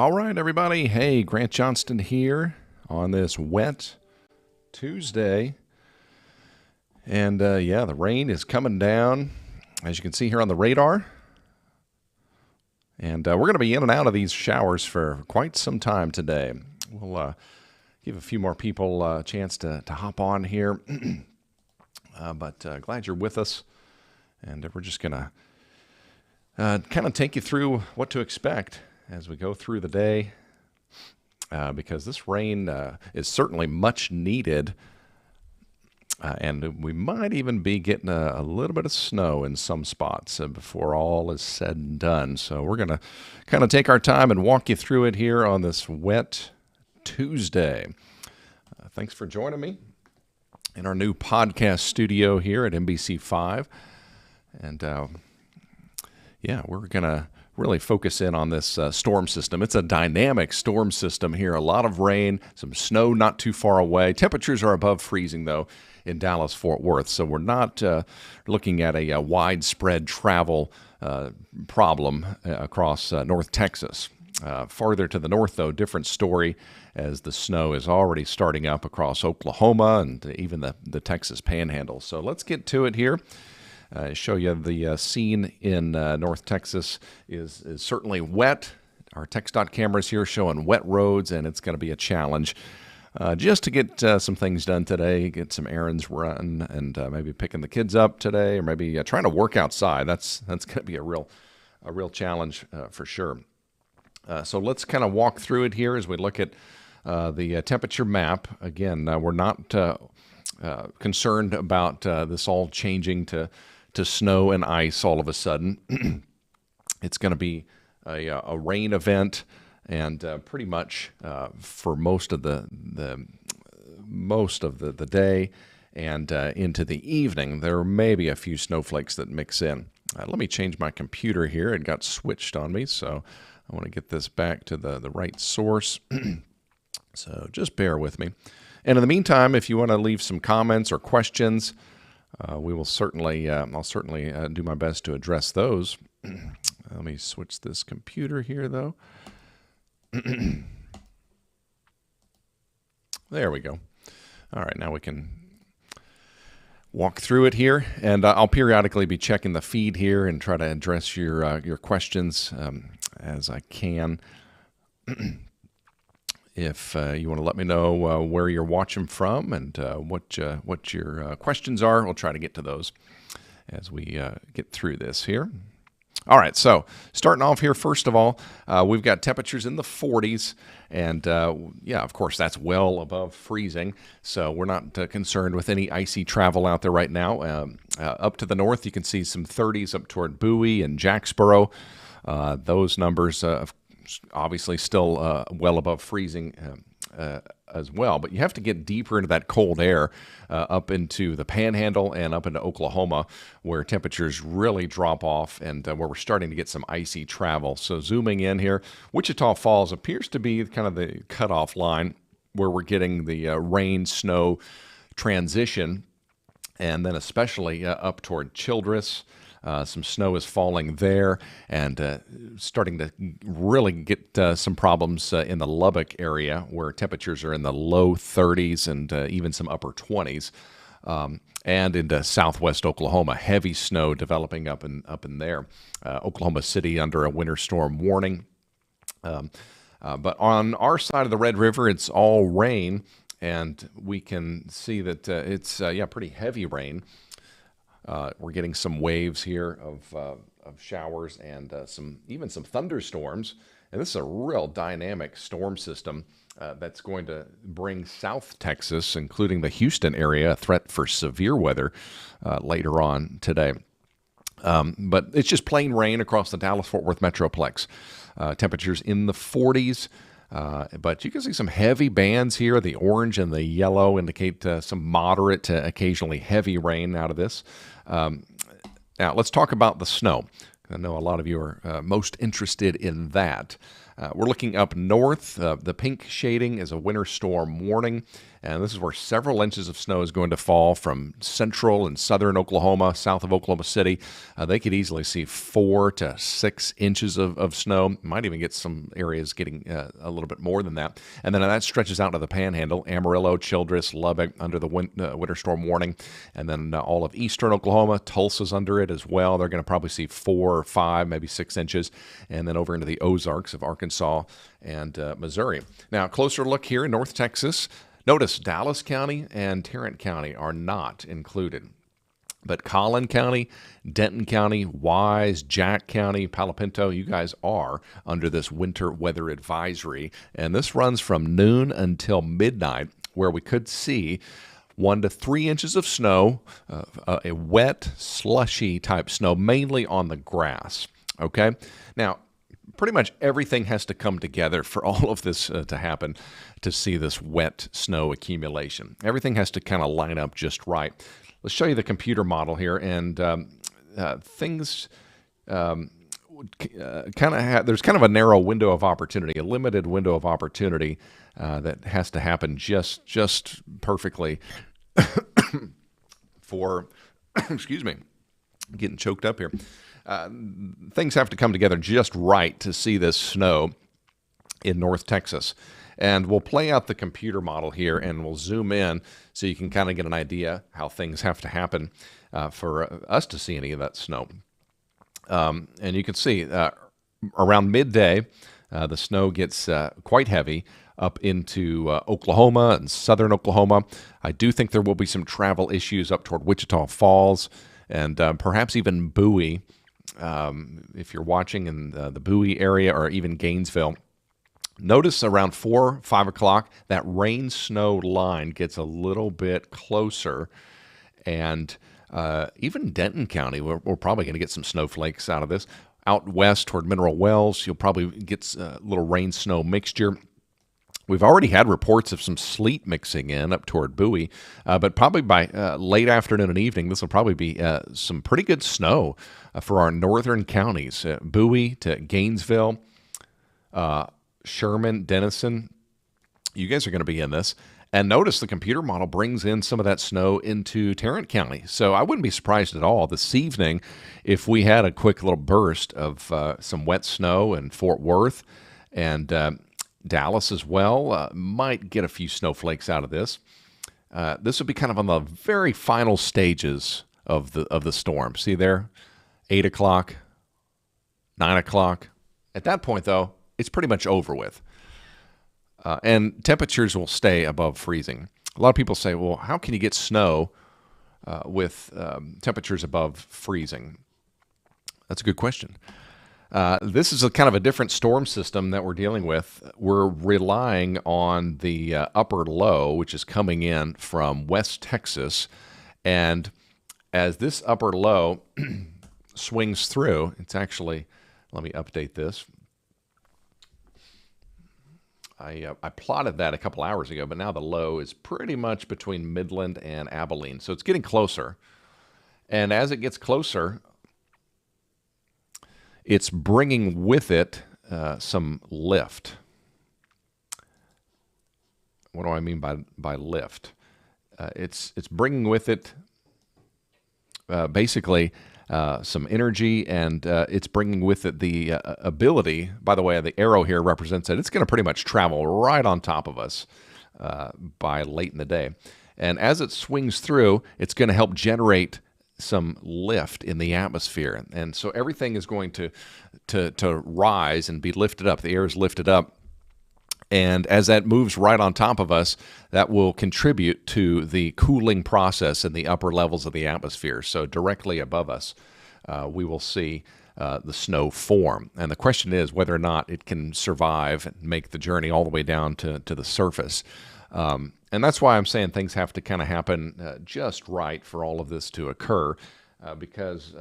All right, everybody. Hey, Grant Johnston here on this wet Tuesday. And yeah, the rain is coming down, as you can see here on the radar. And we're going to be in and out of these showers for quite some time today. We'll give a few more people a chance to hop on here. But glad you're with us. And we're just going to kind of take you through what to expect as we go through the day, because this rain is certainly much needed, and we might even be getting a little bit of snow in some spots before all is said and done. So we're going to kind of take our time and walk you through it here on this wet Tuesday. Thanks for joining me in our new podcast studio here at NBC5. And yeah, we're going to really focus in on this storm system. It's a dynamic storm system here. A lot of rain, some snow not too far away. Temperatures are above freezing, though, in Dallas-Fort Worth. So we're not looking at a widespread travel problem across North Texas. Farther to the north, though, different story, as the snow is already starting up across Oklahoma and even the Texas Panhandle. So let's get to it here. Show you the scene in North Texas is certainly wet. Our TxDOT cameras here showing wet roads, and it's going to be a challenge just to get some things done today, get some errands run, and maybe picking the kids up today, or maybe trying to work outside. That's going to be a real challenge for sure. So let's kind of walk through it here as we look at the temperature map. Again, we're not concerned about this all changing to snow and ice all of a sudden. It's going to be a rain event, and pretty much for most of the day and into the evening, there may be a few snowflakes that mix in. Let me change my computer here. It got switched on me, so I want to get this back to the right source. So just bear with me. And in the meantime, if you want to leave some comments or questions, we will certainly, I'll certainly do my best to address those. Let me switch this computer here, though. There we go. All right, now we can walk through it here, and I'll periodically be checking the feed here and try to address your questions as I can. If you want to let me know where you're watching from and what your questions are, we'll try to get to those as we get through this here. All right, so starting off here, first of all, we've got temperatures in the 40s, and yeah, of course, that's well above freezing, so we're not concerned with any icy travel out there right now. Up to the north, you can see some 30s up toward Bowie and Jacksboro. Those numbers, obviously still well above freezing as well, but you have to get deeper into that cold air up into the Panhandle and up into Oklahoma, where temperatures really drop off and where we're starting to get some icy travel. So zooming in here, Wichita Falls appears to be kind of the cutoff line where we're getting the rain snow transition, and then especially up toward Childress. Some snow is falling there, and starting to really get some problems in the Lubbock area, where temperatures are in the low 30s and even some upper 20s, and into southwest Oklahoma. Heavy snow developing up in there. Oklahoma City under a winter storm warning. But on our side of the Red River, it's all rain, and we can see that it's pretty heavy rain. We're getting some waves here of showers and even some thunderstorms. And this is a real dynamic storm system that's going to bring South Texas, including the Houston area, a threat for severe weather later on today. But it's just plain rain across the Dallas-Fort Worth Metroplex. Temperatures in the 40s. But you can see some heavy bands here. The orange and the yellow indicate some moderate to occasionally heavy rain out of this. Now, let's talk about the snow. I know a lot of you are most interested in that. We're looking up north. The pink shading is a winter storm warning, and this is where several inches of snow is going to fall from central and southern Oklahoma, south of Oklahoma City. They could easily see 4 to 6 inches of snow. Might even get some areas getting a little bit more than that. And then that stretches out to the Panhandle, Amarillo, Childress, Lubbock under the winter storm warning, and then all of eastern Oklahoma. Tulsa's under it as well. They're going to probably see 4 or 5, maybe 6 inches, and then over into the Ozarks of Arkansas and Missouri. Now, closer look here in North Texas. Notice Dallas County and Tarrant County are not included. But Collin County, Denton County, Wise, Jack County, Palo Pinto, you guys are under this winter weather advisory. And this runs from noon until midnight, where we could see 1 to 3 inches of snow, a wet, slushy type snow, mainly on the grass. Okay? Now, pretty much everything has to come together for all of this to happen, to see this wet snow accumulation. Everything has to kind of line up just right. Let's show you the computer model here, and things kind of there's kind of a narrow window of opportunity, a limited window of opportunity that has to happen just perfectly for, excuse me, getting choked up here. Things have to come together just right to see this snow in North Texas. And we'll play out the computer model here, and we'll zoom in so you can kind of get an idea how things have to happen for us to see any of that snow. And you can see around midday, the snow gets quite heavy up into Oklahoma and southern Oklahoma. I do think there will be some travel issues up toward Wichita Falls and perhaps even Bowie. If you're watching in the Bowie area or even Gainesville, notice around 4, 5 o'clock, that rain-snow line gets a little bit closer. And even Denton County, we're probably going to get some snowflakes out of this. Out west toward Mineral Wells, you'll probably get a little rain-snow mixture. We've already had reports of some sleet mixing in up toward Bowie, but probably by late afternoon and evening, this will probably be some pretty good snow for our northern counties, Bowie to Gainesville, Sherman, Denison. You guys are going to be in this. And notice the computer model brings in some of that snow into Tarrant County. So I wouldn't be surprised at all this evening if we had a quick little burst of some wet snow in Fort Worth and Dallas as well. Might get a few snowflakes out of this. This would be kind of on the very final stages of the storm. See there? 8 o'clock, 9 o'clock. At that point, though, it's pretty much over with. And temperatures will stay above freezing. A lot of people say, well, how can you get snow with temperatures above freezing? That's a good question. This is a kind of a different storm system that we're dealing with. We're relying on the upper low, which is coming in from West Texas. And as this upper low swings through, it's actually, let me update this. I plotted that a couple hours ago, but now the low is pretty much between Midland and Abilene. So it's getting closer. And as it gets closer, it's bringing with it some lift. What do I mean by lift? It's bringing with it basically some energy, and it's bringing with it the ability. By the way, the arrow here represents that it's going to pretty much travel right on top of us by late in the day. And as it swings through, it's going to help generate some lift in the atmosphere. And so everything is going to rise and be lifted up. The air is lifted up. And as that moves right on top of us, that will contribute to the cooling process in the upper levels of the atmosphere. So directly above us, we will see the snow form. And the question is whether or not it can survive and make the journey all the way down to the surface. And that's why I'm saying things have to kind of happen just right for all of this to occur, because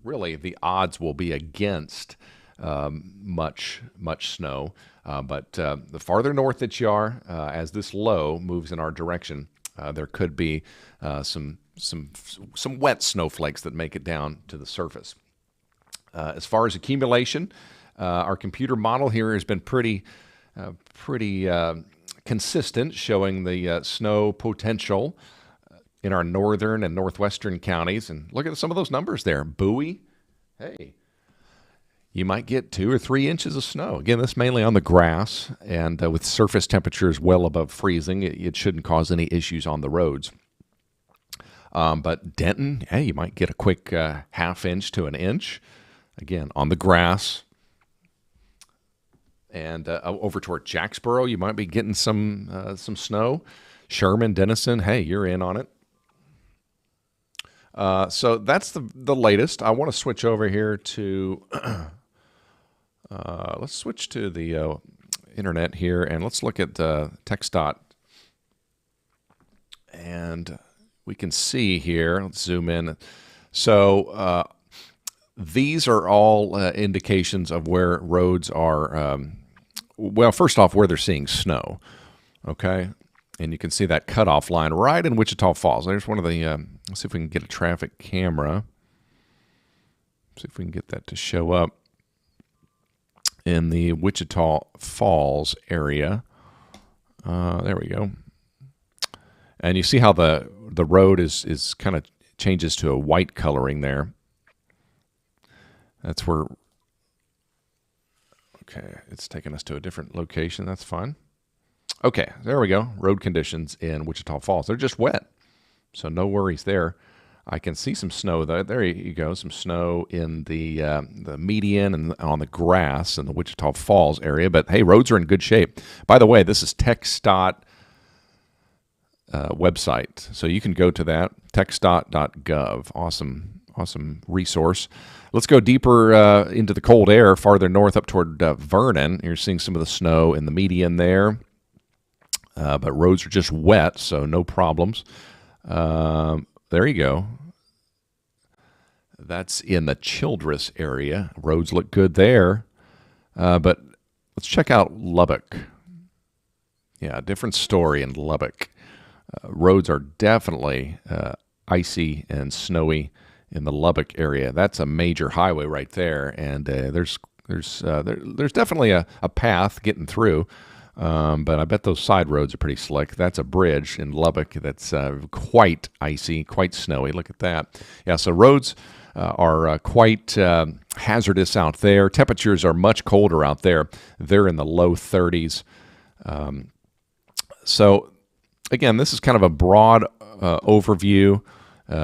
really the odds will be against much snow. But the farther north that you are, as this low moves in our direction, there could be some wet snowflakes that make it down to the surface. As far as accumulation, Our computer model here has been pretty consistent, showing the snow potential in our northern and northwestern counties. And look at some of those numbers there. Bowie, hey, you might get 2 or 3 inches of snow. Again, this mainly on the grass, and with surface temperatures well above freezing, it shouldn't cause any issues on the roads. But Denton, hey, you might get a quick ½ inch to 1 inch. Again, on the grass. And over toward Jacksboro, you might be getting some snow. Sherman, Denison, hey, you're in on it. So that's the latest. I want to switch over here to, let's switch to the internet here, and let's look at TxDOT. And we can see here, let's zoom in. So these are all indications of where roads are, well, first off, where they're seeing snow, okay? And you can see that cutoff line right in Wichita Falls. There's one of the, let's see if we can get a traffic camera. See if we can get that to show up in the Wichita Falls area. There we go. And you see how the road is kind of changes to a white coloring there. That's where, okay, it's taking us to a different location. That's fine. Okay, there we go. Road conditions in Wichita Falls. They're just wet, so no worries there. I can see some snow, though. There you go, some snow in the median and on the grass in the Wichita Falls area. But, hey, roads are in good shape. By the way, this is TxDOT website, so you can go to that, txdot.gov. Awesome resource. Let's go deeper into the cold air, farther north up toward Vernon. You're seeing some of the snow in the median there. But roads are just wet, so no problems. There you go. That's in the Childress area. Roads look good there. But let's check out Lubbock. Yeah, different story in Lubbock. Roads are definitely icy and snowy in the Lubbock area. That's a major highway right there, and there's definitely a path getting through. But I bet those side roads are pretty slick. That's a bridge in Lubbock that's quite icy, quite snowy. Look at that. Yeah, so roads are quite hazardous out there. Temperatures are much colder out there. They're in the low 30s. So, again, this is kind of a broad overview.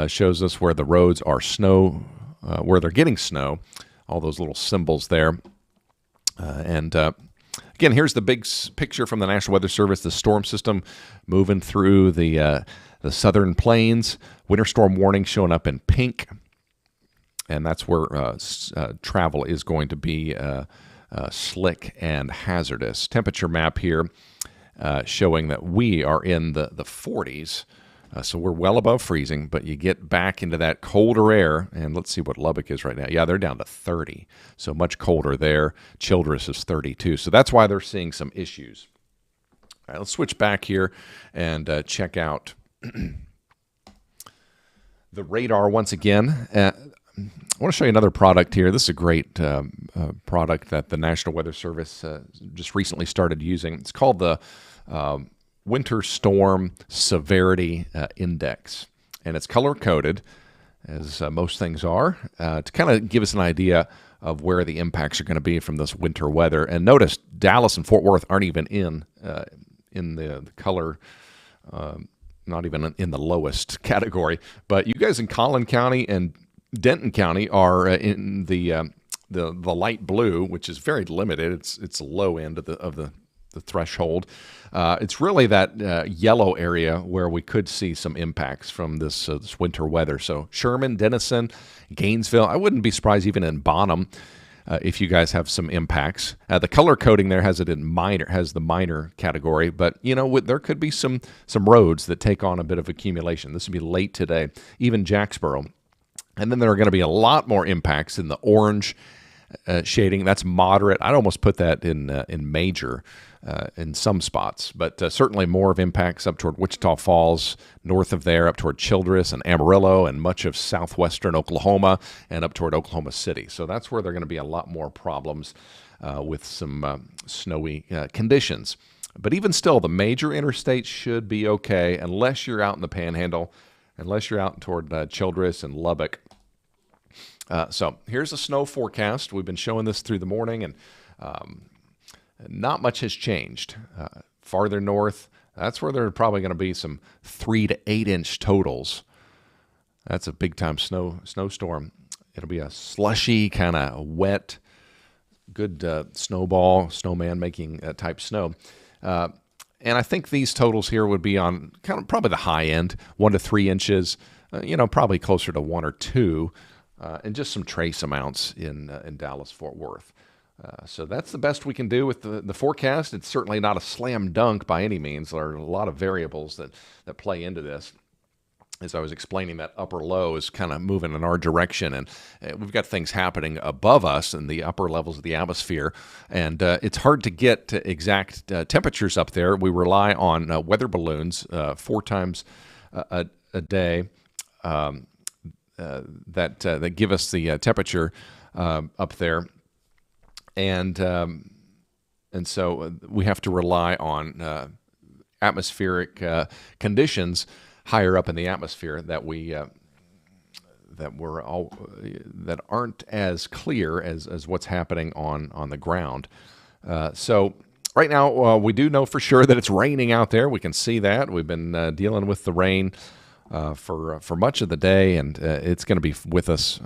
Shows us where the roads are snow, where they're getting snow. All those little symbols there. Again, here's the big picture from the National Weather Service, the storm system moving through the southern plains. Winter storm warning showing up in pink, and that's where travel is going to be slick and hazardous. Temperature map here showing that we are in the 40s. So we're well above freezing, but you get back into that colder air, and let's see what Lubbock is right now. Yeah, they're down to 30, so much colder there. Childress is 32, so that's why they're seeing some issues. All right, let's switch back here and check out the radar once again. I want to show you another product here. This is a great product that the National Weather Service just recently started using. It's called the Winter Storm Severity Index, and it's color-coded, as most things are, to kind of give us an idea of where the impacts are going to be from this winter weather. And notice Dallas and Fort Worth aren't even in the color, not even in the lowest category. But you guys in Collin County and Denton County are in the light blue, which is very limited. It's a low end of the threshold. It's really that yellow area where we could see some impacts from this winter weather. So Sherman, Denison, Gainesville, I wouldn't be surprised even in Bonham if you guys have some impacts. The color coding there has it in minor, has the minor category, but you know there could be some roads that take on a bit of accumulation. This would be late today, even Jacksboro. And then there are going to be a lot more impacts in the orange shading. That's moderate. I'd almost put that in major in some spots, but certainly more of impacts up toward Wichita Falls, north of there, up toward Childress and Amarillo, and much of southwestern Oklahoma, and up toward Oklahoma City. So that's where there are going to be a lot more problems with some snowy conditions. But even still, the major interstates should be okay unless you're out in the Panhandle, unless you're out toward Childress and Lubbock. So here's a snow forecast. We've been showing this through the morning, and not much has changed. Farther north, that's where there are probably going to be some 3 to 8 inch totals. That's a big time snowstorm. It'll be a slushy, kind of wet, good snowman making type snow. And I think these totals here would be on kind of probably the high end, 1 to 3 inches, probably closer to 1 or 2, and just some trace amounts in Dallas-Fort Worth. So that's the best we can do with the forecast. It's certainly not a slam dunk by any means. There are a lot of variables that play into this. As I was explaining, that upper low is kind of moving in our direction, and we've got things happening above us in the upper levels of the atmosphere, and it's hard to get exact temperatures up there. We rely on weather balloons 4 times a day that give us the temperature up there, and so we have to rely on atmospheric conditions higher up in the atmosphere that aren't as clear as what's happening on the ground. So right now we do know for sure that it's raining out there. We can see that. We've been dealing with the rain for much of the day, and it's going to be with us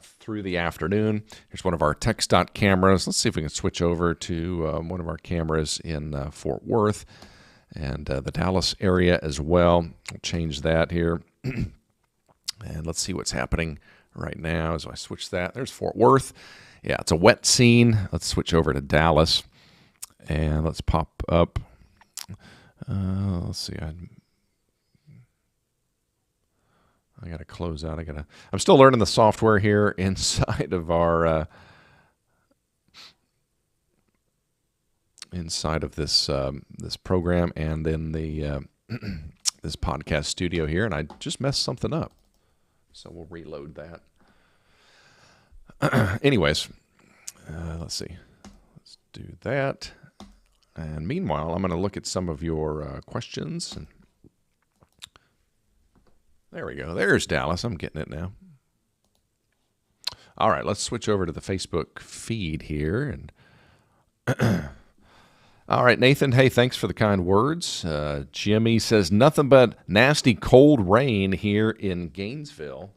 through the afternoon. Here's one of our TxDOT cameras. Let's see if we can switch over to one of our cameras in Fort Worth and the Dallas area as well. We'll change that here. And let's see what's happening right now as I switch that. There's Fort Worth. Yeah, it's a wet scene. Let's switch over to Dallas. And let's pop up. Let's see. I got to close out. I'm still learning the software here inside of our inside of this this program, and then the this podcast studio here, and I just messed something up, so we'll reload that. Anyways, let's see. Let's do that, and meanwhile, I'm going to look at some of your questions. And there we go. There's Dallas. I'm getting it now. All right, let's switch over to the Facebook feed here, and all right, Nathan, hey, thanks for the kind words. Jimmy says, nothing but nasty cold rain here in Gainesville.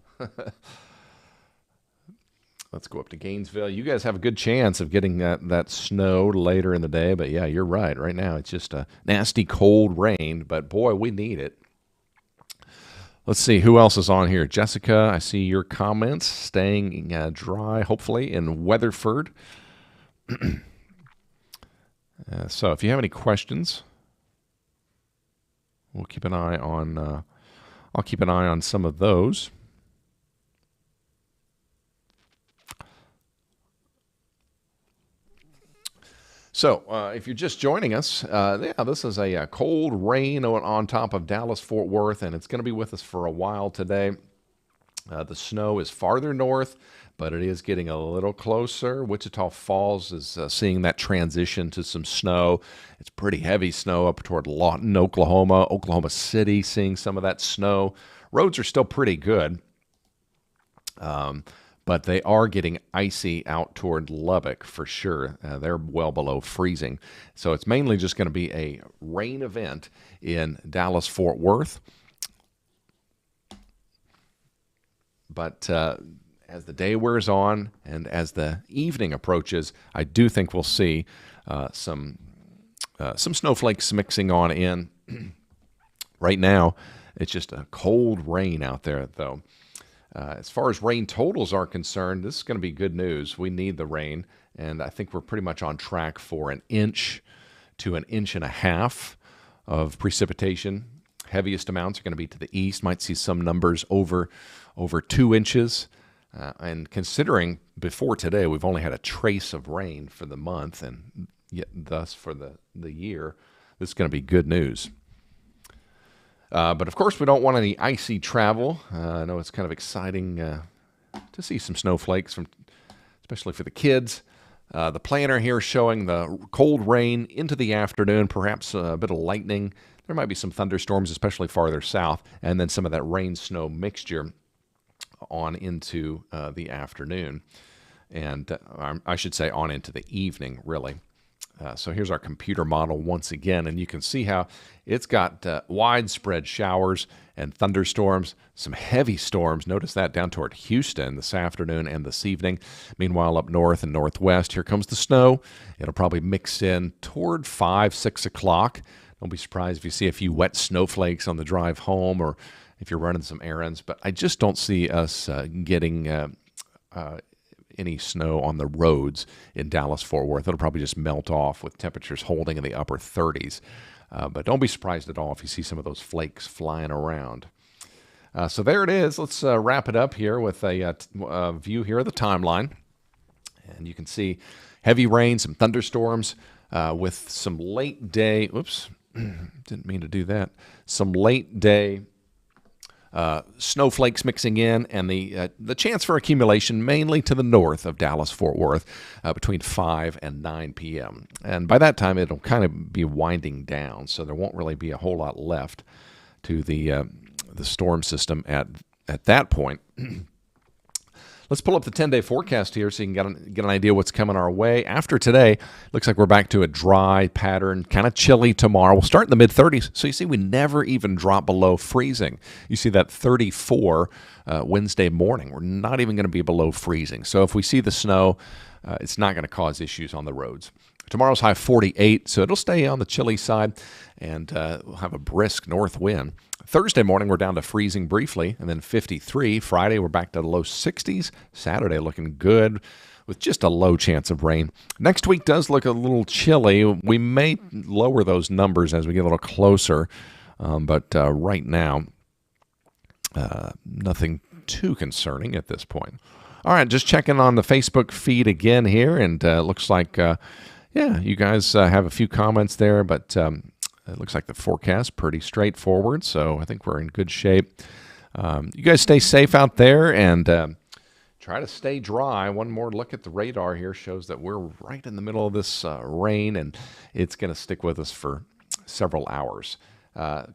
Let's go up to Gainesville. You guys have a good chance of getting that snow later in the day, but yeah, you're right. Right now, it's just a nasty cold rain, but boy, we need it. Let's see, who else is on here? Jessica, I see your comments. Staying dry, hopefully, in Weatherford. So if you have any questions, we'll keep an eye on. I'll keep an eye on some of those. So if you're just joining us, this is a cold rain on top of Dallas-Fort Worth, and it's going to be with us for a while today. The snow is farther north, but it is getting a little closer. Wichita Falls is seeing that transition to some snow. It's pretty heavy snow up toward Lawton, Oklahoma. Oklahoma City seeing some of that snow. Roads are still pretty good, but they are getting icy out toward Lubbock for sure. They're well below freezing. So it's mainly just going to be a rain event in Dallas-Fort Worth. But as the day wears on and as the evening approaches, I do think we'll see some snowflakes mixing on in. Right now, it's just a cold rain out there, though. As far as rain totals are concerned, this is going to be good news. We need the rain, and I think we're pretty much on track for 1 inch to 1.5 inches of precipitation. Heaviest amounts are going to be to the east. Might see some numbers over 2 inches. And considering before today we've only had a trace of rain for the month and yet thus for the year, this is going to be good news. But of course we don't want any icy travel. I know it's kind of exciting to see some snowflakes, especially for the kids. The planner here showing the cold rain into the afternoon, perhaps a bit of lightning. There might be some thunderstorms, especially farther south, and then some of that rain-snow mixture on into the afternoon. And I should say on into the evening, really. So here's our computer model once again, and you can see how it's got widespread showers and thunderstorms, some heavy storms. Notice that down toward Houston this afternoon and this evening. Meanwhile, up north and northwest, here comes the snow. It'll probably mix in toward 5, 6 o'clock. Don't be surprised if you see a few wet snowflakes on the drive home or if you're running some errands. But I just don't see us getting any snow on the roads in Dallas-Fort Worth. It'll probably just melt off with temperatures holding in the upper 30s. But don't be surprised at all if you see some of those flakes flying around. So there it is. Let's wrap it up here with a view here of the timeline. And you can see heavy rain, some thunderstorms with some late day, oops, didn't mean to do that, some late day snowflakes mixing in, and the chance for accumulation mainly to the north of Dallas-Fort Worth between 5 and 9 p.m. And by that time, it'll kind of be winding down, so there won't really be a whole lot left to the storm system at that point. Let's pull up the 10-day forecast here so you can get an idea what's coming our way. After today, looks like we're back to a dry pattern, kind of chilly tomorrow. We'll start in the mid-30s. So you see we never even drop below freezing. You see that 34 Wednesday morning. We're not even going to be below freezing. So if we see the snow, it's not going to cause issues on the roads. Tomorrow's high 48, so it'll stay on the chilly side, and we'll have a brisk north wind. Thursday morning, we're down to freezing briefly, and then 53. Friday, we're back to the low 60s. Saturday, looking good with just a low chance of rain. Next week does look a little chilly. We may lower those numbers as we get a little closer, but right now, nothing too concerning at this point. All right, just checking on the Facebook feed again here, and looks like, yeah, you guys have a few comments there, but it looks like the forecast pretty straightforward, so I think we're in good shape. You guys stay safe out there and try to stay dry. One more look at the radar here shows that we're right in the middle of this rain, and it's going to stick with us for several hours.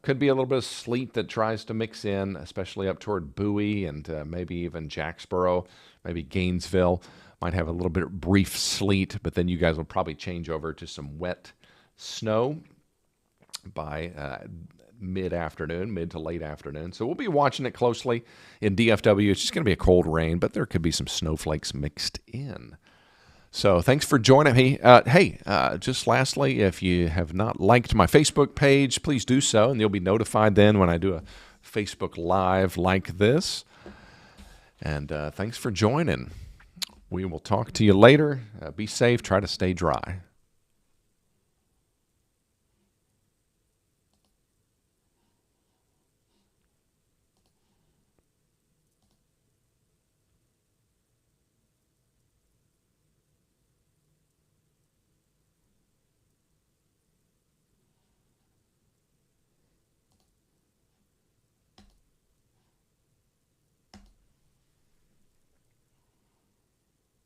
Could be a little bit of sleet that tries to mix in, especially up toward Bowie and maybe even Jacksboro, maybe Gainesville. Might have a little bit of brief sleet, but then you guys will probably change over to some wet snow by mid-afternoon, mid to late afternoon. So we'll be watching it closely in DFW. It's just going to be a cold rain, but there could be some snowflakes mixed in. So thanks for joining me. Just lastly, if you have not liked my Facebook page, please do so, and you'll be notified then when I do a Facebook Live like this. And thanks for joining. We will talk to you later. Be safe. Try to stay dry.